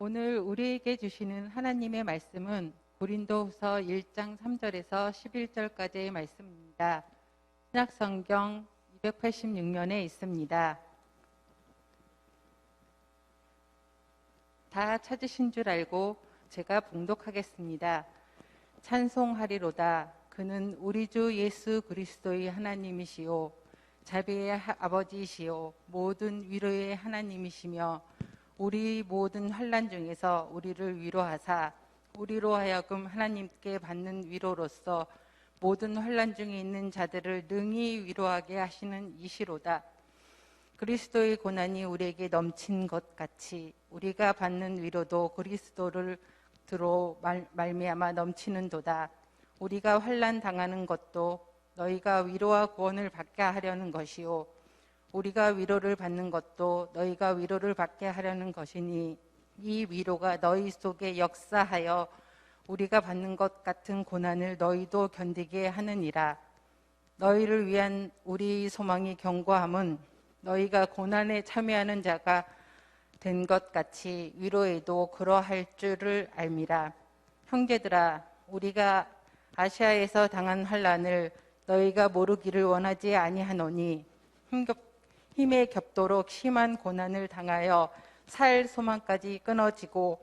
오늘 우리에게 주시는 하나님의 말씀은 고린도후서 1장 3절에서 11절까지의 말씀입니다. 신약성경 286면에 있습니다. 다 찾으신 줄 알고 제가 봉독하겠습니다. 찬송하리로다. 그는 우리 주 예수 그리스도의 하나님이시요 자비의 아버지이시요 모든 위로의 하나님이시며 우리 모든 환난 중에서 우리를 위로하사 우리로 하여금 하나님께 받는 위로로서 모든 환난 중에 있는 자들을 능히 위로하게 하시는 이시로다. 그리스도의 고난이 우리에게 넘친 것 같이 우리가 받는 위로도 그리스도를 들어 말미암아 넘치는도다. 우리가 환난 당하는 것도 너희가 위로와 구원을 받게 하려는 것이요 우리가 위로를 받는 것도 너희가 위로를 받게 하려는 것이니 이 위로가 너희 속에 역사하여 우리가 받는 것 같은 고난을 너희도 견디게 하느니라. 너희를 위한 우리 소망이 견고함은 너희가 고난에 참여하는 자가 된 것 같이 위로에도 그러할 줄을 알미라. 형제들아, 우리가 아시아에서 당한 환난을 너희가 모르기를 원하지 아니하노니 힘에 겹도록 심한 고난을 당하여 살 소망까지 끊어지고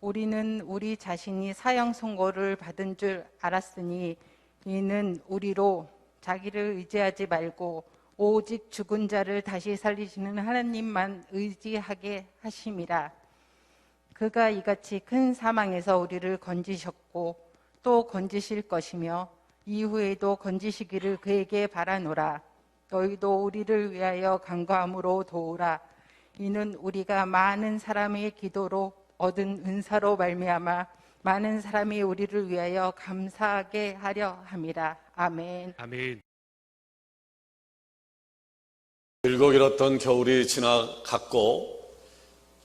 우리는 우리 자신이 사형 선고를 받은 줄 알았으니 이는 우리로 자기를 의지하지 말고 오직 죽은 자를 다시 살리시는 하나님만 의지하게 하심이라. 그가 이같이 큰 사망에서 우리를 건지셨고 또 건지실 것이며 이후에도 건지시기를 그에게 바라노라. 너희도 우리를 위하여 간구함으로 도우라. 이는 우리가 많은 사람의 기도로 얻은 은사로 말미암아 많은 사람이 우리를 위하여 감사하게 하려 함이라. 아멘. 아멘. 길고 길었던 겨울이 지나갔고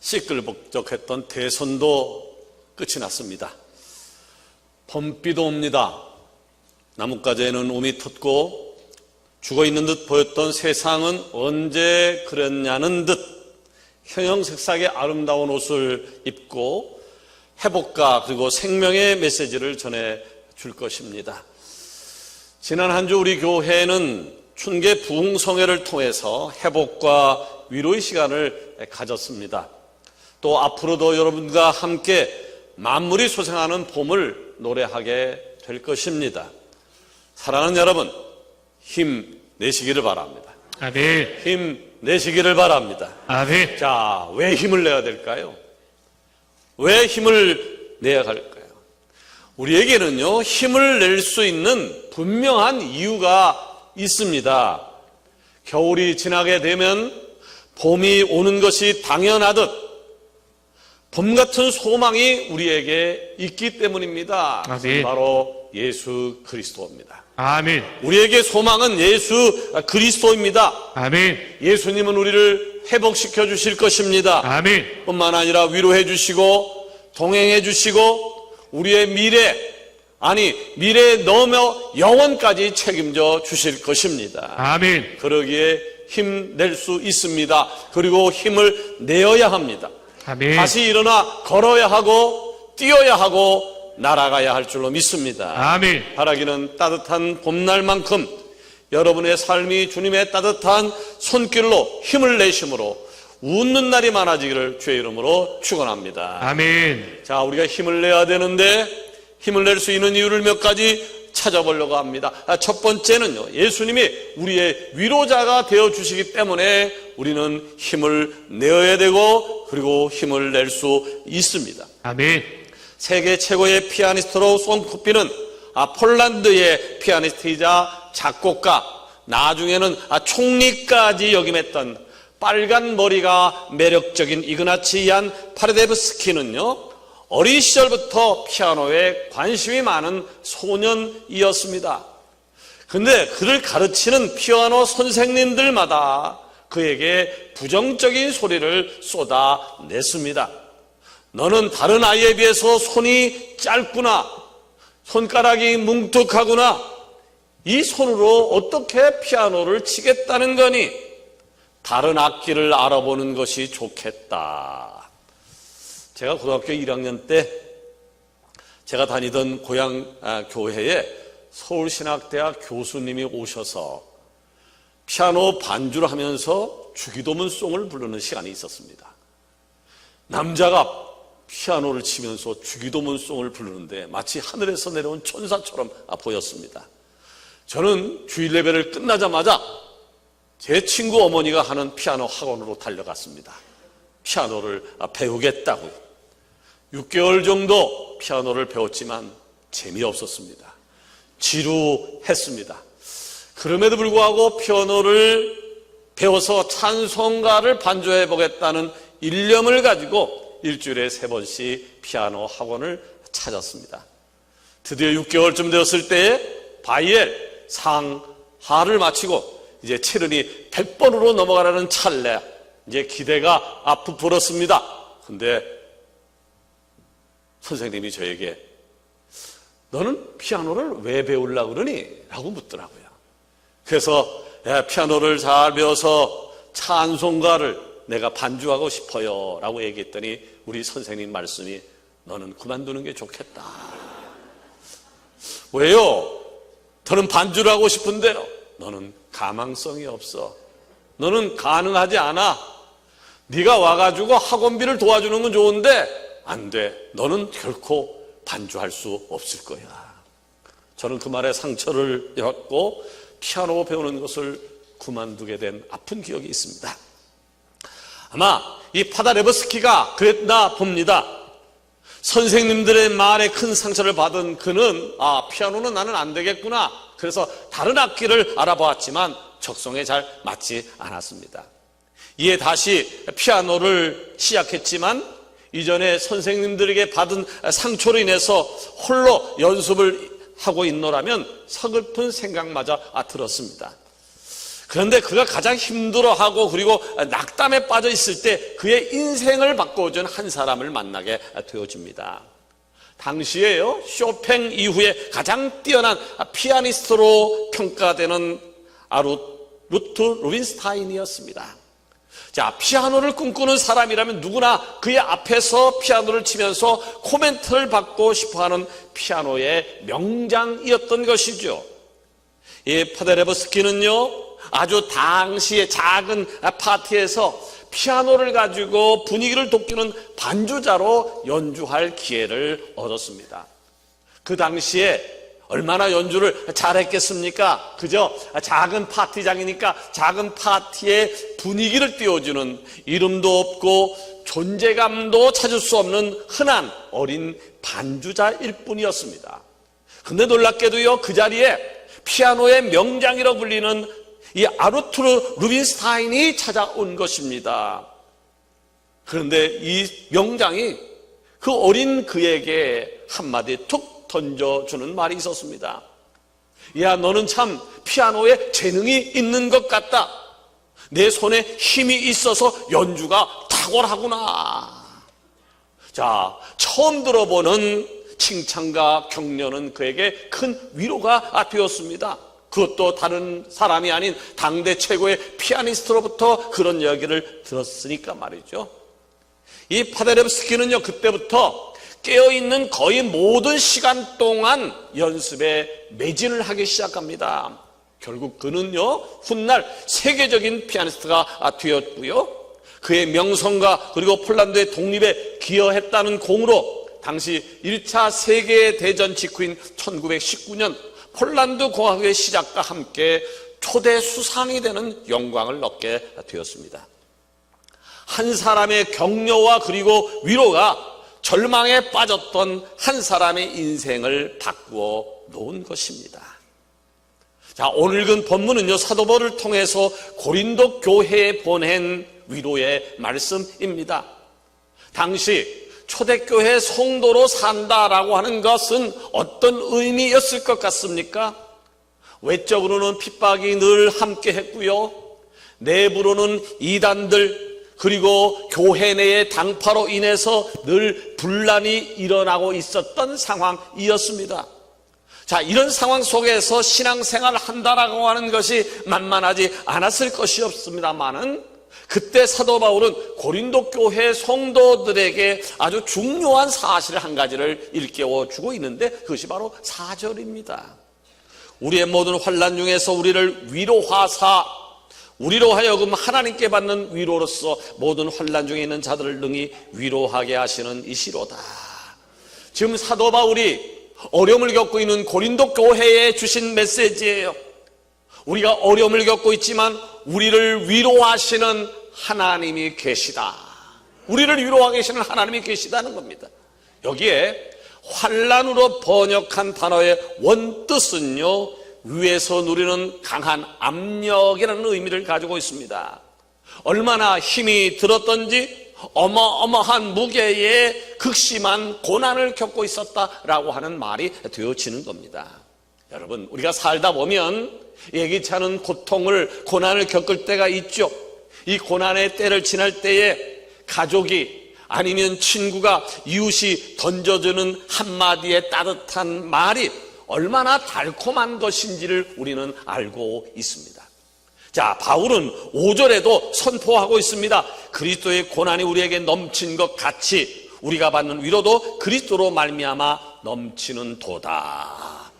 시끌벅적했던 대선도 끝이 났습니다. 봄비도 옵니다. 나뭇가지에는 움이 텄고 죽어있는 듯 보였던 세상은 언제 그랬냐는 듯 형형색색의 아름다운 옷을 입고 회복과 그리고 생명의 메시지를 전해줄 것입니다. 지난 한 주 우리 교회는 춘계 부흥성회를 통해서 회복과 위로의 시간을 가졌습니다. 또 앞으로도 여러분과 함께 만물이 소생하는 봄을 노래하게 될 것입니다. 사랑하는 여러분, 힘내시기를 바랍니다. 아멘. 힘내시기를 바랍니다. 아멘. 자, 왜 힘을 내야 될까요? 왜 힘을 내야 할까요? 우리에게는요, 힘을 낼 수 있는 분명한 이유가 있습니다. 겨울이 지나게 되면 봄이 오는 것이 당연하듯 봄 같은 소망이 우리에게 있기 때문입니다. 아멘. 바로 예수 그리스도입니다. 아멘. 우리에게 소망은 예수 그리스도입니다. 아멘. 예수님은 우리를 회복시켜 주실 것입니다. 아멘. 뿐만 아니라 위로해 주시고 동행해 주시고 우리의 미래에 넘어 영원까지 책임져 주실 것입니다. 아멘. 그러기에 힘낼 수 있습니다. 그리고 힘을 내어야 합니다. 아멘. 다시 일어나 걸어야 하고 뛰어야 하고 날아가야 할 줄로 믿습니다. 아멘. 바라기는 따뜻한 봄날만큼 여러분의 삶이 주님의 따뜻한 손길로 힘을 내심으로 웃는 날이 많아지기를 주의 이름으로 축원합니다. 아멘. 자, 우리가 힘을 내야 되는데 힘을 낼 수 있는 이유를 몇 가지 찾아보려고 합니다. 첫 번째는요, 예수님이 우리의 위로자가 되어주시기 때문에 우리는 힘을 내어야 되고 그리고 힘을 낼 수 있습니다. 아멘. 세계 최고의 피아니스트로 손꼽히는 폴란드의 피아니스트이자 작곡가, 나중에는 총리까지 역임했던 빨간 머리가 매력적인 이그나치 얀 파르데브스키는요, 어린 시절부터 피아노에 관심이 많은 소년이었습니다. 근데 그를 가르치는 피아노 선생님들마다 그에게 부정적인 소리를 쏟아냈습니다. 너는 다른 아이에 비해서 손이 짧구나. 손가락이 뭉툭하구나. 이 손으로 어떻게 피아노를 치겠다는 거니? 다른 악기를 알아보는 것이 좋겠다. 제가 고등학교 1학년 때 제가 다니던 고향 교회에 서울신학대학 교수님이 오셔서 피아노 반주를 하면서 주기도문 송을 부르는 시간이 있었습니다. 남자가 피아노를 치면서 주기도문 송을 부르는데 마치 하늘에서 내려온 천사처럼 보였습니다. 저는 주일 예배를 끝나자마자 제 친구 어머니가 하는 피아노 학원으로 달려갔습니다. 피아노를 배우겠다고요. 6개월 정도 피아노를 배웠지만 재미없었습니다. 지루했습니다. 그럼에도 불구하고 피아노를 배워서 찬송가를 반주해 보겠다는 일념을 가지고 일주일에 3번씩 피아노 학원을 찾았습니다. 드디어 6개월쯤 되었을 때에 바이엘 상하를 마치고 이제 체르니 100번으로 넘어가라는 찰나 이제 기대가 부풀었습니다. 근데 선생님이 저에게 너는 피아노를 왜 배우려고 그러니? 라고 묻더라고요. 그래서 피아노를 잘 배워서 찬송가를 내가 반주하고 싶어요 라고 얘기했더니 우리 선생님 말씀이 너는 그만두는 게 좋겠다. 왜요? 너는 반주를 하고 싶은데요. 너는 가망성이 없어. 너는 가능하지 않아. 네가 와가지고 학원비를 도와주는 건 좋은데 안 돼. 너는 결코 반주할 수 없을 거야. 저는 그 말에 상처를 받고 피아노 배우는 것을 그만두게 된 아픈 기억이 있습니다. 아마 이 파다레버스키가 그랬나 봅니다. 선생님들의 말에 큰 상처를 받은 그는 피아노는 나는 안 되겠구나. 그래서 다른 악기를 알아보았지만 적성에 잘 맞지 않았습니다. 이에 다시 피아노를 시작했지만 이전에 선생님들에게 받은 상처로 인해서 홀로 연습을 하고 있노라면 서글픈 생각마저 들었습니다. 그런데 그가 가장 힘들어하고 그리고 낙담에 빠져 있을 때 그의 인생을 바꿔준 한 사람을 만나게 되어집니다. 당시에요, 쇼팽 이후에 가장 뛰어난 피아니스트로 평가되는 루트 루빈스타인이었습니다. 자, 피아노를 꿈꾸는 사람이라면 누구나 그의 앞에서 피아노를 치면서 코멘트를 받고 싶어하는 피아노의 명장이었던 것이죠. 이 파데레버스키는요, 아주 당시의 작은 파티에서 피아노를 가지고 분위기를 돋구는 반주자로 연주할 기회를 얻었습니다. 그 당시에 얼마나 연주를 잘했겠습니까? 그저 작은 파티장이니까 작은 파티의 분위기를 띄워주는 이름도 없고 존재감도 찾을 수 없는 흔한 어린 반주자일 뿐이었습니다. 근데 놀랍게도요, 그 자리에 피아노의 명장이라고 불리는 이 아르투르 루빈스타인이 찾아온 것입니다. 그런데 이 명장이 그 어린 그에게 한마디 툭 던져주는 말이 있었습니다. 야, 너는 참 피아노에 재능이 있는 것 같다. 내 손에 힘이 있어서 연주가 탁월하구나. 자, 처음 들어보는 칭찬과 격려는 그에게 큰 위로가 되었습니다. 그것도 다른 사람이 아닌 당대 최고의 피아니스트로부터 그런 이야기를 들었으니까 말이죠. 이 파데레브스키는요, 그때부터 깨어있는 거의 모든 시간 동안 연습에 매진을 하기 시작합니다. 결국 그는요, 훗날 세계적인 피아니스트가 되었고요, 그의 명성과 그리고 폴란드의 독립에 기여했다는 공으로 당시 1차 세계대전 직후인 1919년 폴란드 공화국의 시작과 함께 초대 수상이 되는 영광을 얻게 되었습니다. 한 사람의 격려와 그리고 위로가 절망에 빠졌던 한 사람의 인생을 바꾸어 놓은 것입니다. 자, 오늘 읽은 본문은요, 사도 바울을 통해서 고린도 교회에 보낸 위로의 말씀입니다. 당시 초대교회 성도로 산다라고 하는 것은 어떤 의미였을 것 같습니까? 외적으로는 핍박이 늘 함께 했고요, 내부로는 이단들 그리고 교회 내의 당파로 인해서 늘 분란이 일어나고 있었던 상황이었습니다. 자, 이런 상황 속에서 신앙생활을 한다라고 하는 것이 만만하지 않았을 것이 없습니다만은 그때 사도 바울은 고린도 교회 성도들에게 아주 중요한 사실 한 가지를 일깨워 주고 있는데 그것이 바로 4절입니다. 우리의 모든 환난 중에서 우리를 위로하사 우리로 하여금 하나님께 받는 위로로서 모든 환난 중에 있는 자들을 능히 위로하게 하시는 이시로다. 지금 사도 바울이 어려움을 겪고 있는 고린도 교회에 주신 메시지예요. 우리가 어려움을 겪고 있지만 우리를 위로하시는 하나님이 계시다. 우리를 위로하고 계시는 하나님이 계시다는 겁니다. 여기에 환난으로 번역한 단어의 원뜻은요, 위에서 누리는 강한 압력이라는 의미를 가지고 있습니다. 얼마나 힘이 들었던지 어마어마한 무게의 극심한 고난을 겪고 있었다라고 하는 말이 되어지는 겁니다. 여러분, 우리가 살다 보면 예기치 않은 고통을, 고난을 겪을 때가 있죠. 이 고난의 때를 지날 때에 가족이 아니면 친구가, 이웃이 던져주는 한마디의 따뜻한 말이 얼마나 달콤한 것인지를 우리는 알고 있습니다. 자, 바울은 5절에도 선포하고 있습니다. 그리스도의 고난이 우리에게 넘친 것 같이 우리가 받는 위로도 그리스도로 말미암아 넘치는 도다.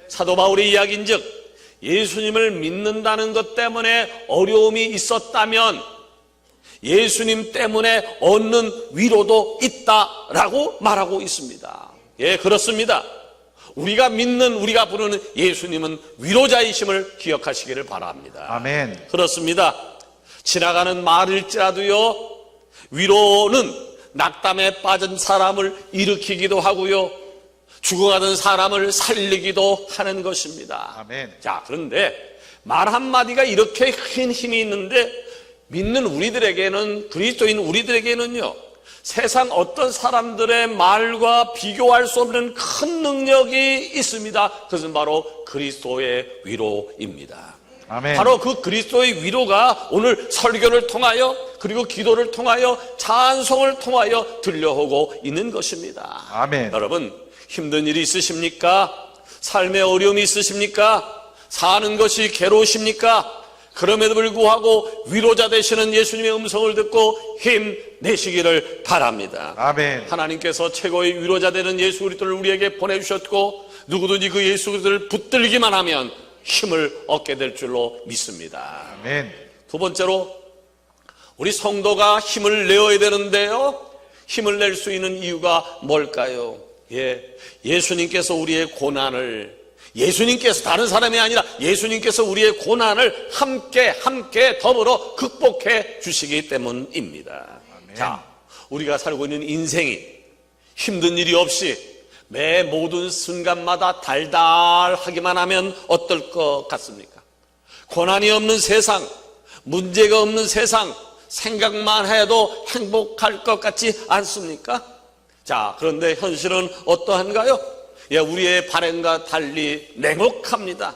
사도 바울의 이야기인즉 예수님을 믿는다는 것 때문에 어려움이 있었다면 예수님 때문에 얻는 위로도 있다라고 말하고 있습니다. 예, 그렇습니다. 우리가 믿는, 우리가 부르는 예수님은 위로자이심을 기억하시기를 바랍니다. 아멘. 그렇습니다. 지나가는 말일지라도요, 위로는 낙담에 빠진 사람을 일으키기도 하고요, 죽어가는 사람을 살리기도 하는 것입니다. 아멘. 자, 그런데 말 한마디가 이렇게 큰 힘이 있는데 믿는 우리들에게는, 그리스도인 우리들에게는요, 세상 어떤 사람들의 말과 비교할 수 없는 큰 능력이 있습니다. 그것은 바로 그리스도의 위로입니다. 아멘. 바로 그 그리스도의 위로가 오늘 설교를 통하여, 그리고 기도를 통하여, 찬송을 통하여 들려오고 있는 것입니다. 아멘. 여러분, 힘든 일이 있으십니까? 삶의 어려움이 있으십니까? 사는 것이 괴로우십니까? 그럼에도 불구하고 위로자 되시는 예수님의 음성을 듣고 힘내시기를 바랍니다. 아멘. 하나님께서 최고의 위로자 되는 예수 그리스도를 우리에게 보내주셨고 누구든지 그 예수 그리스도를 붙들기만 하면 힘을 얻게 될 줄로 믿습니다. 아멘. 두 번째로, 우리 성도가 힘을 내어야 되는데요, 힘을 낼 수 있는 이유가 뭘까요? 예수님께서 우리의 고난을, 예수님께서, 다른 사람이 아니라 예수님께서 우리의 고난을 함께 더불어 극복해 주시기 때문입니다. 아멘. 자, 우리가 살고 있는 인생이 힘든 일이 없이 매 모든 순간마다 달달하기만 하면 어떨 것 같습니까? 고난이 없는 세상, 문제가 없는 세상, 생각만 해도 행복할 것 같지 않습니까? 자, 그런데 현실은 어떠한가요? 우리의 바람과 달리 냉혹합니다.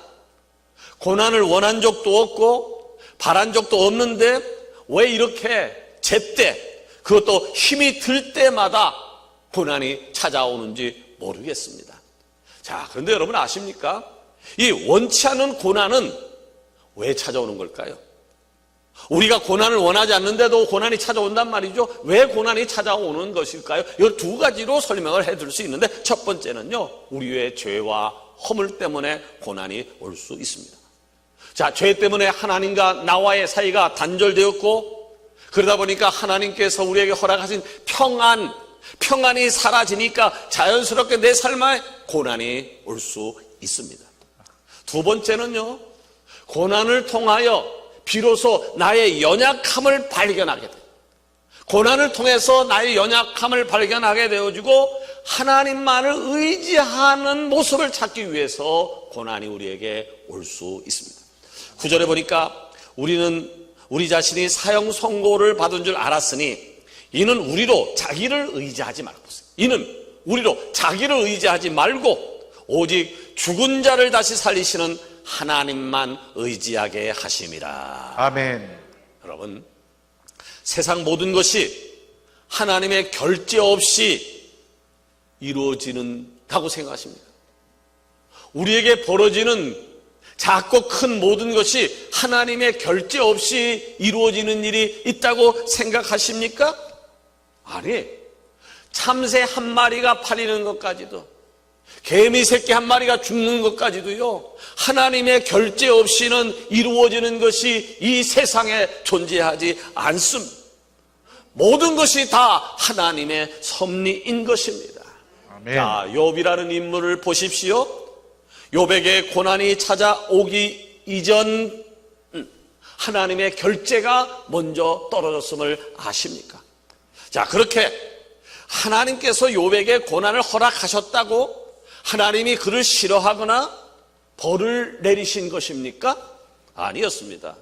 고난을 원한 적도 없고 바란 적도 없는데 왜 이렇게 제때, 그것도 힘이 들 때마다 고난이 찾아오는지 모르겠습니다. 자, 그런데 여러분 아십니까? 이 원치 않은 고난은 왜 찾아오는 걸까요? 우리가 고난을 원하지 않는데도 고난이 찾아온단 말이죠. 왜 고난이 찾아오는 것일까요? 이 두 가지로 설명을 해드릴 수 있는데, 첫 번째는요, 우리의 죄와 허물 때문에 고난이 올 수 있습니다. 자, 죄 때문에 하나님과 나와의 사이가 단절되었고, 그러다 보니까 하나님께서 우리에게 허락하신 평안이 사라지니까 자연스럽게 내 삶에 고난이 올 수 있습니다. 두 번째는요, 고난을 통하여 비로소 나의 연약함을 발견하게 돼요. 고난을 통해서 나의 연약함을 발견하게 되어지고 하나님만을 의지하는 모습을 찾기 위해서 고난이 우리에게 올 수 있습니다. 9절에 보니까 우리 자신이 사형 선고를 받은 줄 알았으니 이는 우리로 자기를 의지하지 말고, 이는 우리로 자기를 의지하지 말고 오직 죽은 자를 다시 살리시는 하나님만 의지하게 하심이라. 아멘. 여러분, 세상 모든 것이 하나님의 결제 없이 이루어지는다고 생각하십니까? 우리에게 벌어지는 작고 큰 모든 것이 하나님의 결제 없이 이루어지는 일이 있다고 생각하십니까? 아니, 참새 한 마리가 팔리는 것까지도, 개미 새끼 한 마리가 죽는 것까지도요, 하나님의 결제 없이는 이루어지는 것이 이 세상에 존재하지 않습니다. 모든 것이 다 하나님의 섭리인 것입니다. 아멘. 자, 욥이라는 인물을 보십시오. 욥에게 고난이 찾아오기 이전 하나님의 결제가 먼저 떨어졌음을 아십니까? 자, 그렇게 하나님께서 욥에게 고난을 허락하셨다고 하나님이 그를 싫어하거나 벌을 내리신 것입니까? 아니었습니다.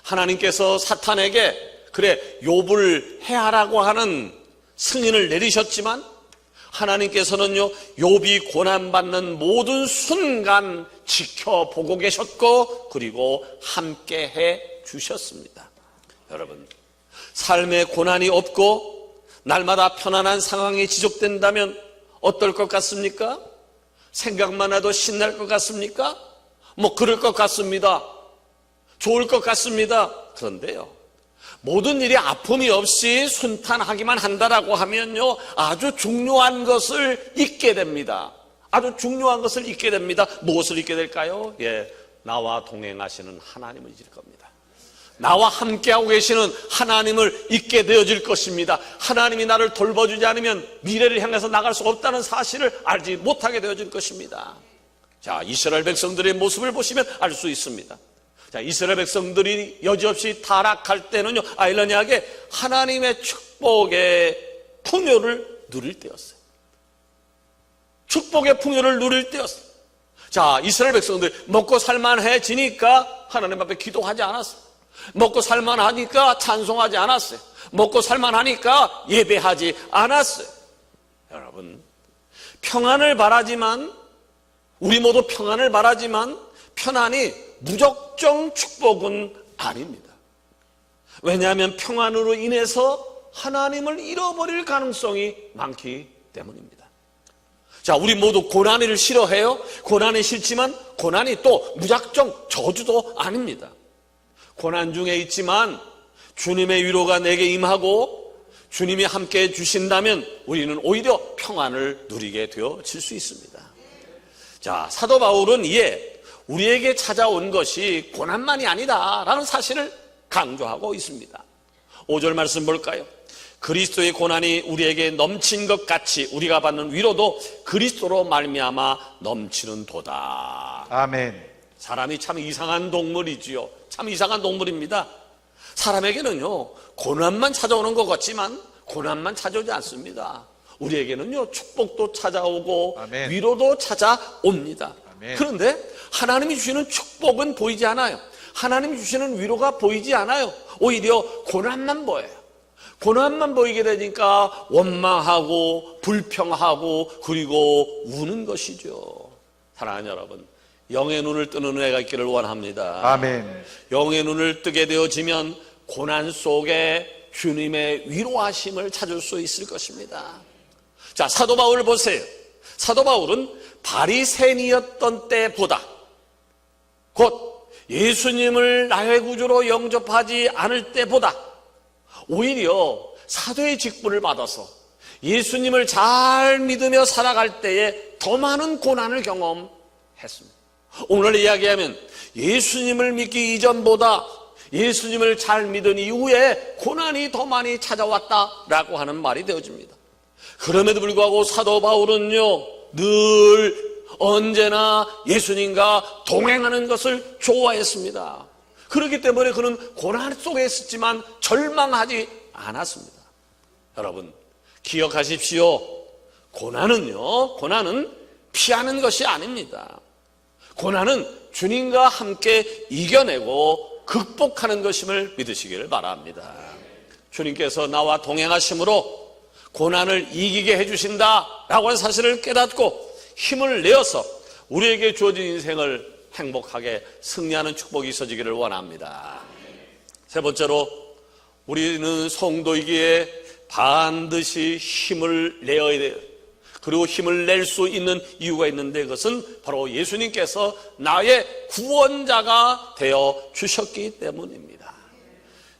하나님께서 사탄에게 그래 욥을 해하라고 하는 승인을 내리셨지만 하나님께서는요, 욥이 고난받는 모든 순간 지켜보고 계셨고 그리고 함께해 주셨습니다. 여러분, 삶에 고난이 없고 날마다 편안한 상황이 지속된다면 어떨 것 같습니까? 생각만 해도 신날 것 같습니까? 뭐 그럴 것 같습니다. 좋을 것 같습니다. 그런데요, 모든 일이 아픔이 없이 순탄하기만 한다라고 하면요, 아주 중요한 것을 잊게 됩니다. 아주 중요한 것을 잊게 됩니다. 무엇을 잊게 될까요? 예, 나와 동행하시는 하나님을 잊을 겁니다. 나와 함께하고 계시는 하나님을 잊게 되어질 것입니다. 하나님이 나를 돌봐주지 않으면 미래를 향해서 나갈 수 없다는 사실을 알지 못하게 되어질 것입니다. 자, 이스라엘 백성들의 모습을 보시면 알 수 있습니다. 자, 이스라엘 백성들이 여지없이 타락할 때는요, 아이러니하게 하나님의 축복의 풍요를 누릴 때였어요. 축복의 풍요를 누릴 때였어요. 자, 이스라엘 백성들이 먹고 살만해지니까 하나님 앞에 기도하지 않았어요. 먹고 살만하니까 찬송하지 않았어요. 먹고 살만하니까 예배하지 않았어요. 여러분, 평안을 바라지만, 우리 모두 평안을 바라지만 편안이 무적정 축복은 아닙니다. 왜냐하면 평안으로 인해서 하나님을 잃어버릴 가능성이 많기 때문입니다. 자, 우리 모두 고난을 싫어해요. 고난이 싫지만 고난이 또 무작정 저주도 아닙니다. 고난 중에 있지만 주님의 위로가 내게 임하고 주님이 함께 주신다면 우리는 오히려 평안을 누리게 되어질 수 있습니다. 자, 사도 바울은 이에 우리에게 찾아온 것이 고난만이 아니다라는 사실을 강조하고 있습니다. 5절 말씀 볼까요? 그리스도의 고난이 우리에게 넘친 것 같이 우리가 받는 위로도 그리스도로 말미암아 넘치는 도다. 아멘. 사람이 참 이상한 동물이지요. 참 이상한 동물입니다. 사람에게는요, 고난만 찾아오는 것 같지만 고난만 찾아오지 않습니다. 우리에게는요, 축복도 찾아오고 아멘. 위로도 찾아옵니다. 아멘. 그런데 하나님이 주시는 축복은 보이지 않아요. 하나님이 주시는 위로가 보이지 않아요. 오히려 고난만 보여요. 고난만 보이게 되니까 원망하고 불평하고 그리고 우는 것이죠. 사랑하는 여러분, 영의 눈을 뜨는 은혜가 있기를 원합니다. 아멘. 영의 눈을 뜨게 되어지면 고난 속에 주님의 위로하심을 찾을 수 있을 것입니다. 자, 사도 바울을 보세요. 사도 바울은 바리새인이었던 때보다 곧 예수님을 나의 구주로 영접하지 않을 때보다 오히려 사도의 직분을 받아서 예수님을 잘 믿으며 살아갈 때에 더 많은 고난을 경험했습니다. 오늘 이야기하면 예수님을 믿기 이전보다 예수님을 잘 믿은 이후에 고난이 더 많이 찾아왔다라고 하는 말이 되어집니다. 그럼에도 불구하고 사도 바울은요, 늘 언제나 예수님과 동행하는 것을 좋아했습니다. 그렇기 때문에 그는 고난 속에 있었지만 절망하지 않았습니다. 여러분, 기억하십시오. 고난은 피하는 것이 아닙니다. 고난은 주님과 함께 이겨내고 극복하는 것임을 믿으시기를 바랍니다. 주님께서 나와 동행하심으로 고난을 이기게 해주신다라고 하는 사실을 깨닫고 힘을 내어서 우리에게 주어진 인생을 행복하게 승리하는 축복이 있어지기를 원합니다. 세 번째로, 우리는 성도이기에 반드시 힘을 내어야 돼요. 그리고 힘을 낼 수 있는 이유가 있는데, 그것은 바로 예수님께서 나의 구원자가 되어 주셨기 때문입니다.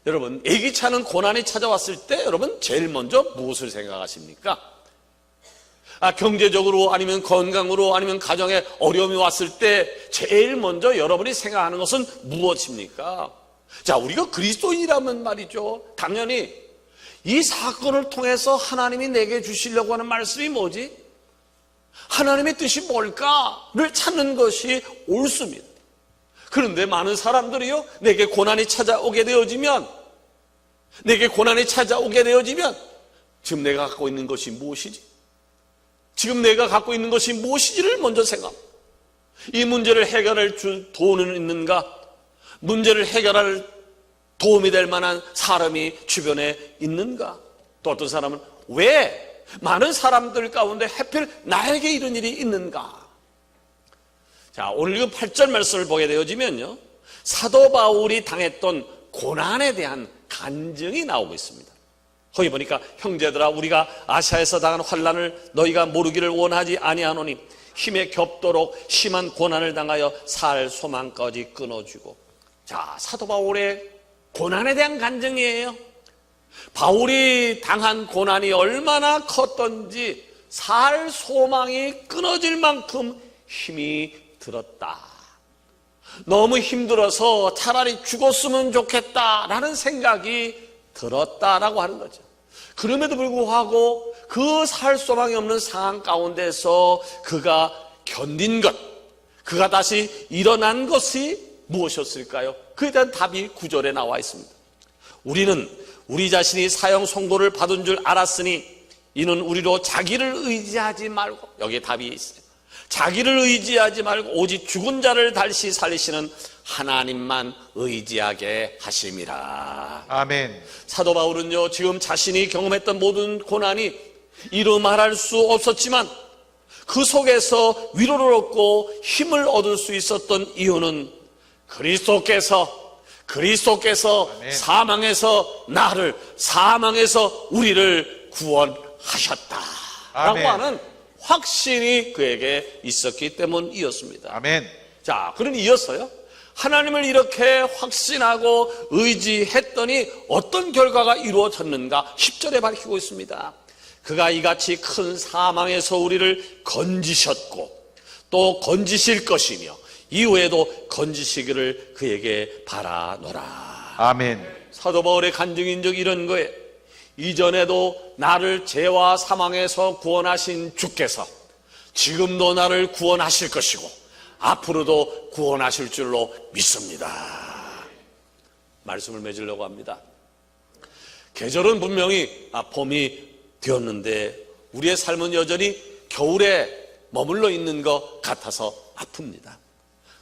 여러분, 예기치 않은 고난이 찾아왔을 때 여러분 제일 먼저 무엇을 생각하십니까? 경제적으로, 아니면 건강으로, 아니면 가정에 어려움이 왔을 때 제일 먼저 여러분이 생각하는 것은 무엇입니까? 자, 우리가 그리스도인이라면 말이죠, 당연히 이 사건을 통해서 하나님이 내게 주시려고 하는 말씀이 뭐지? 하나님의 뜻이 뭘까를 찾는 것이 옳습니다. 그런데 많은 사람들이요, 내게 고난이 찾아오게 되어지면 지금 내가 갖고 있는 것이 무엇이지? 지금 내가 갖고 있는 것이 무엇이지를 먼저 생각합니다. 이 문제를 해결할 돈은 있는가? 문제를 해결할 도움이 될 만한 사람이 주변에 있는가? 또 어떤 사람은 왜 많은 사람들 가운데 하필 나에게 이런 일이 있는가? 자, 오늘 이 8절 말씀을 보게 되어지면요, 사도 바울이 당했던 고난에 대한 간증이 나오고 있습니다. 거기 보니까 형제들아, 우리가 아시아에서 당한 환난을 너희가 모르기를 원하지 아니하노니 힘에 겹도록 심한 고난을 당하여 살 소망까지 끊어주고. 자, 사도 바울의 고난에 대한 간증이에요. 바울이 당한 고난이 얼마나 컸던지 살 소망이 끊어질 만큼 힘이 들었다. 너무 힘들어서 차라리 죽었으면 좋겠다라는 생각이 들었다라고 하는 거죠. 그럼에도 불구하고 그 살 소망이 없는 상황 가운데서 그가 견딘 것, 그가 다시 일어난 것이 무엇이었을까요? 그에 대한 답이 9절에 나와 있습니다. 우리는 우리 자신이 사형 선고를 받은 줄 알았으니 이는 우리로 자기를 의지하지 말고, 여기에 답이 있어요. 자기를 의지하지 말고 오직 죽은 자를 다시 살리시는 하나님만 의지하게 하심이라. 아멘. 사도 바울은요, 지금 자신이 경험했던 모든 고난이 이루 말할 수 없었지만 그 속에서 위로를 얻고 힘을 얻을 수 있었던 이유는 그리스도께서 아멘. 사망에서 나를, 사망에서 우리를 구원하셨다라고 아멘. 하는 확신이 그에게 있었기 때문이었습니다. 아멘. 자, 그러니 이어서요, 하나님을 이렇게 확신하고 의지했더니 어떤 결과가 이루어졌는가 10절에 밝히고 있습니다. 그가 이같이 큰 사망에서 우리를 건지셨고 또 건지실 것이며 이후에도 건지시기를 그에게 바라노라. 아멘. 사도 바울의 간증인 적 이런 거예요. 이전에도 나를 죄와 사망에서 구원하신 주께서 지금도 나를 구원하실 것이고 앞으로도 구원하실 줄로 믿습니다. 말씀을 맺으려고 합니다. 계절은 분명히 봄이 되었는데 우리의 삶은 여전히 겨울에 머물러 있는 것 같아서 아픕니다.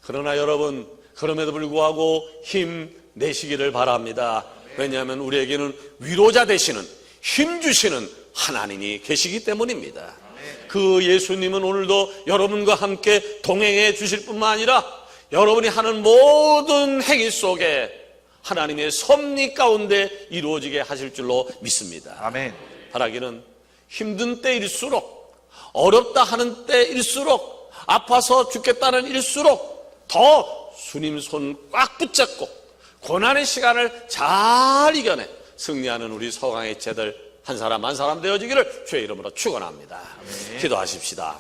그러나 여러분, 그럼에도 불구하고 힘내시기를 바랍니다. 왜냐하면 우리에게는 위로자 되시는, 힘 주시는 하나님이 계시기 때문입니다. 그 예수님은 오늘도 여러분과 함께 동행해 주실 뿐만 아니라 여러분이 하는 모든 행위 속에 하나님의 섭리 가운데 이루어지게 하실 줄로 믿습니다. 아멘. 바라기는 힘든 때일수록, 어렵다 하는 때일수록, 아파서 죽겠다는 일수록 더 주님 손 꽉 붙잡고 고난의 시간을 잘 이겨내 승리하는 우리 서강의 제들 한 사람 한 사람 되어지기를 주의 이름으로 축원합니다. 기도하십시다.